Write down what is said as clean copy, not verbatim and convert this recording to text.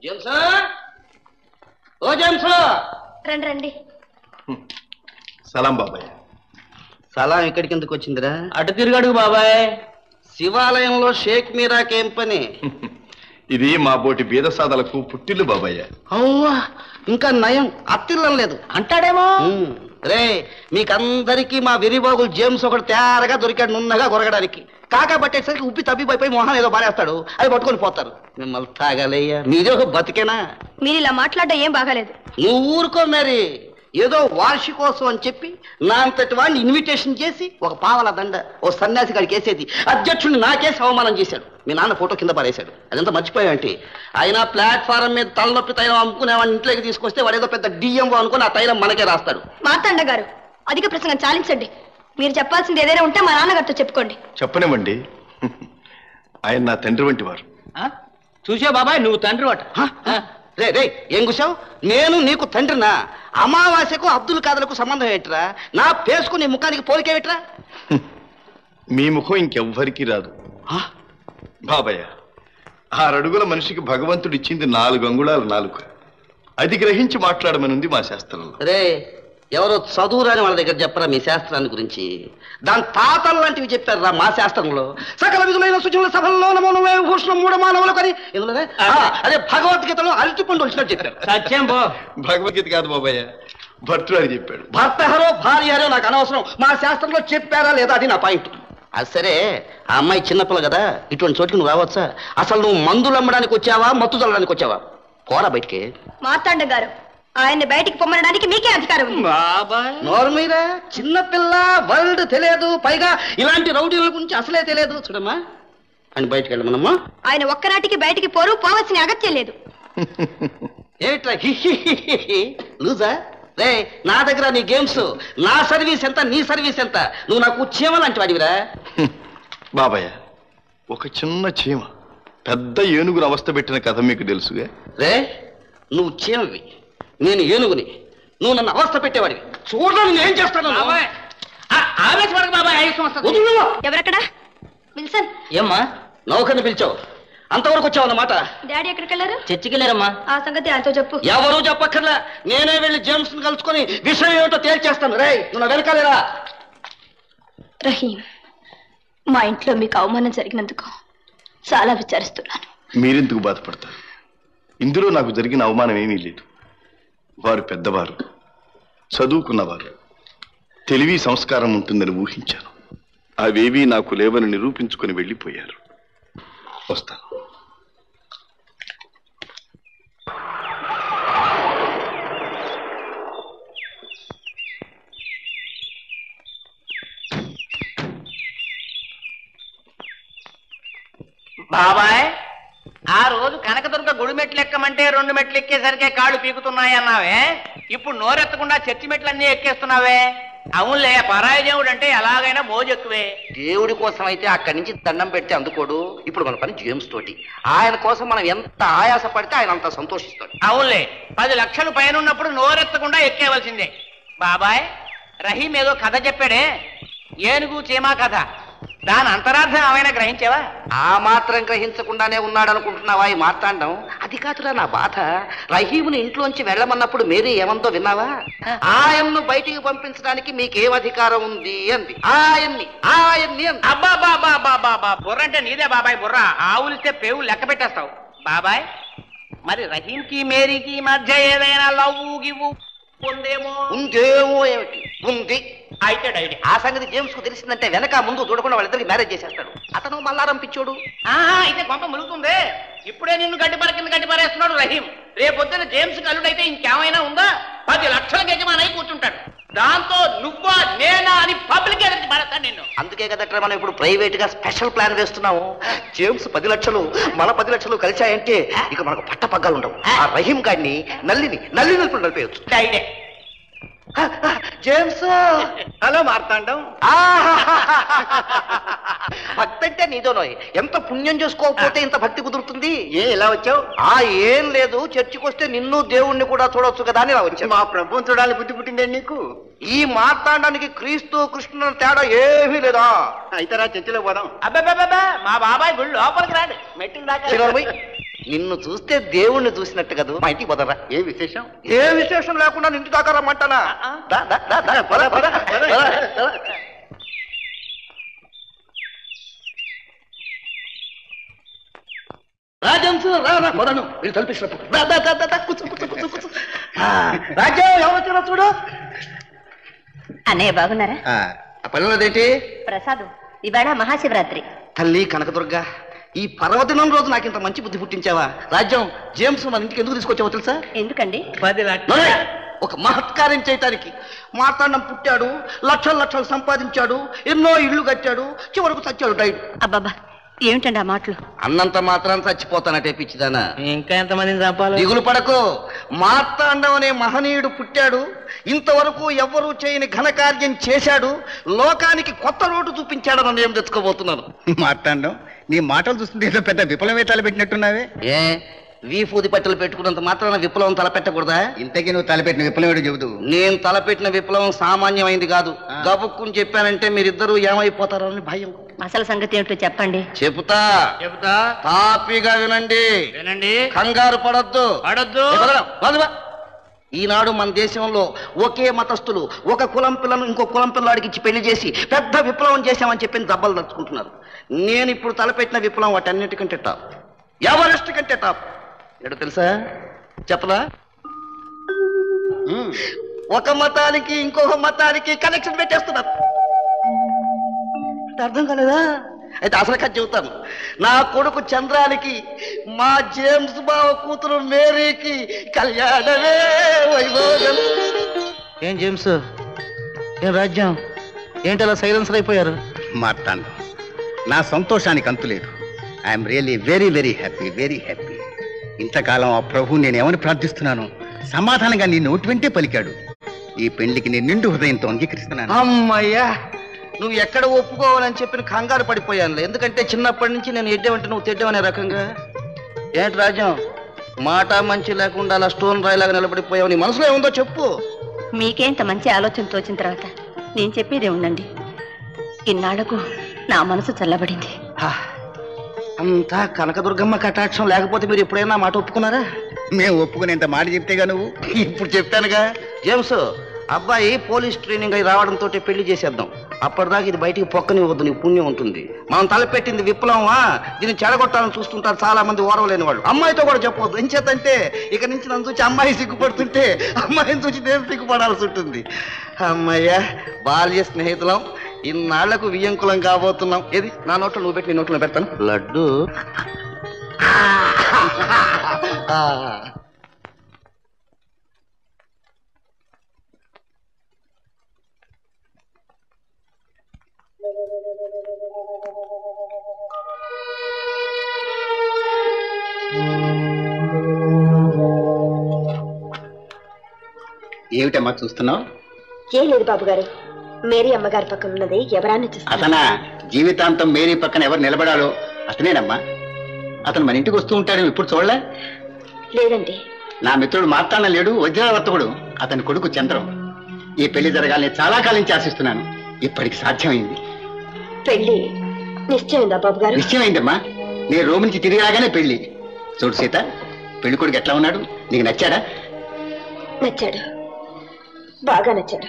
James ఓ James రండి రండి. సలాం బాబాయ్. సలాం ఇక్కడికి ఎందుకు వచ్చిందిరా? అటు తిరిగాడు బాబాయ్. శివాలయంలో షేక్ మీరాకేం పని? ఇది మా బోటి బీద సాదలకు పుట్టిల్లు బాబాయ్. అవ్వా ఇంకా నయం అత్తిల్లం లేదు అంటాడేమో. రే మీకందరికీ మా వెరిబాగులు జేమ్స్ ఒకటి తేరగా దొరికాడు నున్నగా కొరగడానికి. కాకా పట్టేసరికి ఉప్పి తప్పిపోయి మొహం ఏదో బారేస్తాడు, అది పట్టుకొని పోతారు. మిమ్మల్ని తాగాలయ్యా, మీరే బతికేనా? మీరు ఇలా మాట్లాడడం ఏం బాగాలేదు. నువ్వు ఊరుకో మరి. ఏదో వార్షికోత్సవం అని చెప్పి నా అంతటి వాడిని ఇన్విటేషన్ చేసి ఒక పావల దండ ఓ సన్యాసి గారికి వేసేది అధ్యక్షుడిని నాకేసి అవమానం చేశాడు. మీ నాన్న ఫోటో కింద పారేశాడు. అదంతా మర్చిపోయావంటి. అయినా ప్లాట్ఫారం మీద తలనొప్పి తైలం అమ్ముకునేవాడిని ఇంట్లోకి తీసుకొస్తే వాడు ఏదో పెద్ద డిఎంఓ అనుకుని ఆ తైలం మనకే రాస్తాడు. మార్తాండ గారు అధిక ప్రసంగం చాలించండి. మీరు చెప్పాల్సింది ఏదైనా ఉంటే మా నాన్నగారితో చెప్పుకోండి. చెప్పనివ్వండి. ఆయన నా తండ్రి వంటి వారు. చూసా బాబాయ్, నువ్వు తండ్రి వాట. రే రే ఏం కూసావు? నేను నీకు తండ్రినా? అమావాస్యకు అబ్దుల్ కాదర్కు సంబంధం ఏంట్రా? నా పేసుకు నీ ముఖానికి పోలికేమిట్రా? మీ ముఖం ఇంకెవ్వరికీ రాదు బాబాయ్. 6 అడుగుల మనిషికి భగవంతుడు ఇచ్చింది 4 అంగుళాల నాలుక. అది గ్రహించి మాట్లాడమనుంది మా శాస్త్రంలో. రే ఎవరో చదువురాని వాళ్ళ దగ్గర చెప్పరా మీ శాస్త్రాన్ని గురించి? దాని తాతలు లాంటివి చెప్పారా మా శాస్త్రంలో. సకల విధులైన సుజనుల సభల్లో నమో నమే భూషణం మూఢమానవులకు అని అదే భగవద్గీతలో అరటిపండు వచ్చినట్టు చెప్పారు. సత్యం బో. భగవద్గీత కాదు బాబాయ్, భర్తృహరి చెప్పాడు. భర్త హరో భార్య హరో నాకు అనవసరం. మా శాస్త్రంలో చెప్పారా లేదా అది నా పాయింట్. అది సరే, ఆ అమ్మాయి చిన్నపిల్ల కదా, ఇటువంటి చోటుకి నువ్వు రావచ్చా? అసలు నువ్వు మందులు అమ్మడానికి వచ్చావా, మత్తు చల్లడానికి వచ్చావా? పోరా బయటికి. మార్తాండ గారు ఆయన్ని బయటికి పొమ్మనడానికి మీకే అధికారం ఉంది. నోర్మీరా, చిన్నపిల్ల, వరల్డ్ తెలియదు, పైగా ఇలాంటి రౌడీల గురించి అసలే తెలియదు. చూడమ్మా అని బయటికి వెళ్ళమనమ్మా. ఆయన ఒక్కనాటికి బయటికి పోవాల్సిన అగత్యం లేదు. ఏమిట్రా లూజా? రే నా దగ్గర నీ గేమ్స్, నా సర్వీస్ ఎంత, నీ సర్వీస్ ఎంత? నువ్వు నాకు చీమ లాంటి వాడివిరా. బాబాయ్, ఒక చిన్న చీమ పెద్ద ఏనుగును అవస్థ పెట్టిన కథ మీకు తెలుసుగా. రే నువ్వు చీమవి, నేను ఏనుగుని. నువ్వు నన్ను అవస్థ పెట్టేవాడివి. చూడడం నేను ఏం చేస్తాను? ఆవేశపడకు బాబాయ్, ఆయుషం వస్తుంది. ఎవరక్కడ? విల్సన్. ఏమ్మా నౌకర్ని పిలిచావు, అంతవరకు వచ్చావు అన్నమాట. డాడీ ఎక్కడికి వెళ్ళారు? చర్చికి వెళ్ళారమ్మా. ఆ సంగతి ఆయనతో చెప్పు. ఎవరూ చెప్పక్కర్లా, నేనే వెళ్ళి జేమ్స్ ని కలుసుకొని విషయం ఏమిటో తేల్చేస్తాను. రే నువ్వు వెనకాలేరా. రహీం, మా ఇంట్లో మీకు అవమానం జరిగినందుకు చాలా విచారిస్తున్నాను. మీరెందుకు బాధపడతారు? ఇందులో నాకు జరిగిన అవమానం ఏమీ లేదు. వారు పెద్దవారు, చదువుకున్నవారు, తెలివి సంస్కారం ఉంటుందని ఊహించాను. అవేవీ నాకు లేవని నిరూపించుకొని వెళ్ళిపోయారు. వస్తాను. బాబాయ్, ఆ రోజు కనకదుర్గ గుడి మెట్లు ఎక్కమంటే 2 మెట్లు ఎక్కేసరికే కాళ్ళు పీకుతున్నాయి అన్నావే, ఇప్పుడు నోరెత్తకుండా చర్చి మెట్లన్నీ ఎక్కేస్తున్నావే. అవునులే, పరాయి దేవుడు అంటే ఎలాగైనా మోజెక్కువే. దేవుడి కోసం అయితే అక్కడి నుంచి దండం పెడితే అందుకోడు. ఇప్పుడు మన పని జేమ్స్ తోటి. ఆయన కోసం మనం ఎంత ఆయాస పడితే ఆయన అంత సంతోషిస్తాడు. అవునులే, 10 లక్షలు పైన ఉన్నప్పుడు నోరెత్తకుండా ఎక్కేవలసిందే. బాబాయ్, రహీం ఏదో కథ చెప్పాడే, ఏనుగు చీమా కథ. దాని అంతరార్థం ఏమైనా గ్రహించావా? ఆ మాత్రం గ్రహించకుండానే ఉన్నాడు అనుకుంటున్నావా ఈ మార్తాండం? అది కాదురా నా బాధ. రహీముని ఇంట్లోంచి వెళ్ళమన్నప్పుడు మేరీ ఏమందో విన్నావా? ఆయన్ను బయటికి పంపించడానికి మీకేం అధికారం ఉంది అంది. ఆయన్ని అంది. అబ్బా బాబా బాబా, బుర్ర అంటే నీదే బాబాయ్ బుర్ర. ఆవులిస్తే పేవులు లెక్క పెట్టేస్తావు. బాబాయ్, మరి రహీంకి మేరీకి మధ్య ఏదైనా లవ్వు గివ్వు ఉందేమో? ఏమిటి ఉంది? అయితే డైడీ ఆ సంగతి జేమ్స్ కు తెలిసిందంటే వెనక ముందు చూడకుండా వాళ్ళిద్దరికి మ్యారేజ్ చేసేస్తాడు. అతను మల్లారం పిచ్చోడు. అయితే కొంప ములుగుతుంది. ఇప్పుడే నిన్ను గడ్డిపార కింద గడ్డిపారేస్తున్నాడు రహీం. రేపొద్దున జేమ్స్ కి అల్లుడైతే ఇంకేమైనా ఉందా? 10 లక్షల యజమాని అయి కూర్చుంటాడు. దాంతో నువ్వా నేనా అని పబ్లిక్ ఎదురు పడతాడు నిన్ను. అందుకే కదట్రా మనం ఇప్పుడు ప్రైవేట్ గా స్పెషల్ ప్లాన్ వేస్తున్నాము. జేమ్స్ 10 లక్షలు, మన 10 లక్షలు కలిశాయంటే ఇక మనకు పట్టపగ్గాలు ఉండవు. ఆ రహీం గాడిని నల్లిని నలిపేయచ్చు. డైడే జేమ్స్. హలో మార్తాండం. భక్తి అంటే నీదోనోయ్. ఎంత పుణ్యం చేసుకోకపోతే ఇంత భక్తి కుదురుతుంది? ఎలా వచ్చావు? ఏం లేదు, చర్చికి వస్తే నిన్ను దేవుణ్ణి కూడా చూడొచ్చు కదా అని ఇలా వచ్చాను. మా ప్రభుత్వం చూడాలి బుద్ధి పుట్టిందే నీకు? ఈ మార్తాండానికి క్రీస్తు కృష్ణుల తేడా ఏమీ లేదా. అయితే రా చర్చిలో పోదాం. అబ్బాబా, మా బాబాయ్ గుడి లోపలికి రాడు, మెట్టిన దాకా. నిన్ను చూస్తే దేవుణ్ణి చూసినట్టు కదా. మా ఇంటికి పోదరా. ఏ విశేషం? ఏ విశేషం లేకుండా ఇంటి దాకా రమ్మంటానా? దా, దా, దా, దా, పద, పద, పద, పద. రాజంసు రా రా కొడను వీళ్ళు తలపిస్తున్నప్పుడు కూర్చో కూర్చో కూర్చో కూర్చో. రాజ్యం ఎవరు వచ్చారో చూడు. అన్నయ్య బాగున్నారా? ఆ పనులదేంటి? ప్రసాదం, ఇవాళ మహాశివరాత్రి. తల్లి కనకదుర్గ, ఈ పర్వదినం రోజు నాకు ఇంత మంచి బుద్ధి పుట్టించావా? రాజ్యం, జేమ్స్ మన ఇంటికి ఎందుకు తీసుకొచ్చావో తెలుసా? ఎందుకండి? 10 లక్షలు. ఒక మహత్కార్యం చేయటానికి. మార్తాండం పుట్టాడు, లక్షలు లక్షలు సంపాదించాడు, ఎన్నో ఇళ్ళు కట్టాడు, చివరకు చచ్చాడు డైట్. అబ్బాబా, ఏమిటండి ఆ మాటలు? అన్నంత మాత్రం చచ్చిపోతానటే పిచ్చిదానా. ఇంకా ఎంతమందిని చంపాలి? దిగులు పడకు. మార్తాండం అనే మహనీయుడు పుట్టాడు, ఇంతవరకు ఎవ్వరూ చేయని ఘనకార్యం చేశాడు, లోకానికి కొత్త రోడ్డు చూపించాడు. నన్ను ఏం తెచ్చుకోబోతున్నాను? మార్తాండం, నీ మాటలు చూస్తుంటే ఏదో పెద్ద విప్లవేతాలు పెట్టినట్టున్నావే. ఏ వీఫూది పట్టెలు పెట్టుకున్నంత మాత్రాన విప్లవం తలపెట్టకూడదా? ఇంతకీ నువ్వు తలపెట్టిన విప్లవేడు చెబుతూ. నేను తలపెట్టిన విప్లవం సామాన్యమైంది కాదు. గబుక్కుని చెప్పానంటే మీరిద్దరూ ఏమైపోతారో అని భయం. అసలు సంగతి ఏమిటో చెప్పండి. చెబుతా చెబుతా. తాపిగా వినండి. వినండి. కంగారు పడొద్దు. పడొద్దు. ఈనాడు మన దేశంలో ఒకే మతస్థులు ఒక కులం పిల్లను ఇంకో కులం పిల్లాడికి ఇచ్చి పెళ్లి చేసి పెద్ద విప్లవం చేశామని చెప్పి దెబ్బలు దచ్చుకుంటున్నారు. నేను ఇప్పుడు తలపెట్టిన విప్లవం వాటన్నిటికంటే టాప్, ఎవరెస్ట్ కంటే టాప్. ఏంటో తెలుసా? చెప్పలా? ఒక మతానికి ఇంకొక మతానికి కనెక్షన్ పెట్టేస్తున్నారు. అర్థం కాలేదా? అయితే అసలు కథ చెబుతాను. నా కొడుకు చంద్రానికి మా జేమ్స్ బావ కూతురు మేరీకి కళ్యాణమే వైభోగం. ఏం జేమ్స్, ఏం రాజ్యం, ఏంటి అలా సైలెన్సర్ అయిపోయారు? మార్తాండం, నా సంతోషానికి అంతులేదు. I'm really very very happy, very happy. ఇంతకాలం ఆ ప్రభు నేనేమని ప్రార్థిస్తున్నాను, సమాధానంగా నీ నోటి వెంటే పలికాడు. ఈ పెళ్లికి నేను నిండు హృదయంతో అంగీకరిస్తున్నాను. అమ్మయ్యా, నువ్వు ఎక్కడ ఒప్పుకోవాలని చెప్పిన కంగారు పడిపోయాను. ఎందుకంటే చిన్నప్పటి నుంచి నేను ఎడ్డేమంటే నువ్వు తెడ్డమనే రకంగా. ఏంటి రాజ్యం, మాట మంచి లేకుండా అలా స్టోన్ రాయిలాగా నిలబడిపోయావు? నీ మనసులో ఏముందో చెప్పు. మీకేంత మంచి ఆలోచన తోచిన తర్వాత నేను చెప్పేదే ఉండండి. ఇన్నాళ్లకు నా మనసు చల్లబడింది. అంతా కనకదుర్గమ్మ కటాక్షం, లేకపోతే మీరు ఎప్పుడైనా మాట ఒప్పుకున్నారా? మేము ఒప్పుకునేంత మాట చెప్తేగా నువ్వు. ఇప్పుడు చెప్పానుగా. జేమ్స్, అబ్బాయి పోలీస్ ట్రైనింగ్ అయి రావడంతో పెళ్లి చేసేద్దాం. అప్పటిదాకా ఇది బయటికి పొక్కనివ్వద్దు, నీకు పుణ్యం ఉంటుంది. మనం తలపెట్టింది విప్లవమా, దీన్ని చెడగొట్టాలని చూస్తుంటారు చాలా మంది ఓరవలేని వాళ్ళు. అమ్మాయితో కూడా చెప్పవద్దు. ఏం చేతంటే ఇక నుంచి నన్ను చూసి అమ్మాయి సిగ్గుపడుతుంటే అమ్మాయిని చూసి నేను సిగ్గుపడాల్సి ఉంటుంది. అమ్మాయ్యా, బాల్య స్నేహితులం, ఇన్నాళ్లకు వియ్యంకులం కాబోతున్నాం. ఏది నా నోట్లో నువ్వు పెట్టి నీ నోట్లో పెడతాను. లడ్డు ఏమిటమ్మా చూస్తున్నావు? ఏం లేదు బాబు గారు, మేరీ అమ్మగారి పక్కన ఉన్నది ఎవరాన్ని చూస్తా. అతనా? జీవితాంతం మేరీ పక్కన ఎవరు నిలబడాలో అతనేనమ్మా. అతను మన ఇంటికి వస్తూ ఉంటాడు, ఇప్పుడు చూడలే? లేదండి. నా మిత్రుడు మార్తాండం లేడు, వజ్రవర్తకుడు, అతని కొడుకు చంద్రం. ఈ పెళ్లి జరగాలని చాలా కాలం నుంచి ఆశిస్తున్నాను. ఇప్పటికి సాధ్యమైంది. పెళ్లి నిశ్చయమైందా బాబు గారు? నిశ్చయమైందమ్మా. నేను రోమ్ నుంచి తిరిగి రాగానే పెళ్లి. చూడు సీత, పెళ్లి కొడుకు ఎట్లా ఉన్నాడు? నీకు నచ్చాడా? నచ్చాడు, బాగా నచ్చాడు.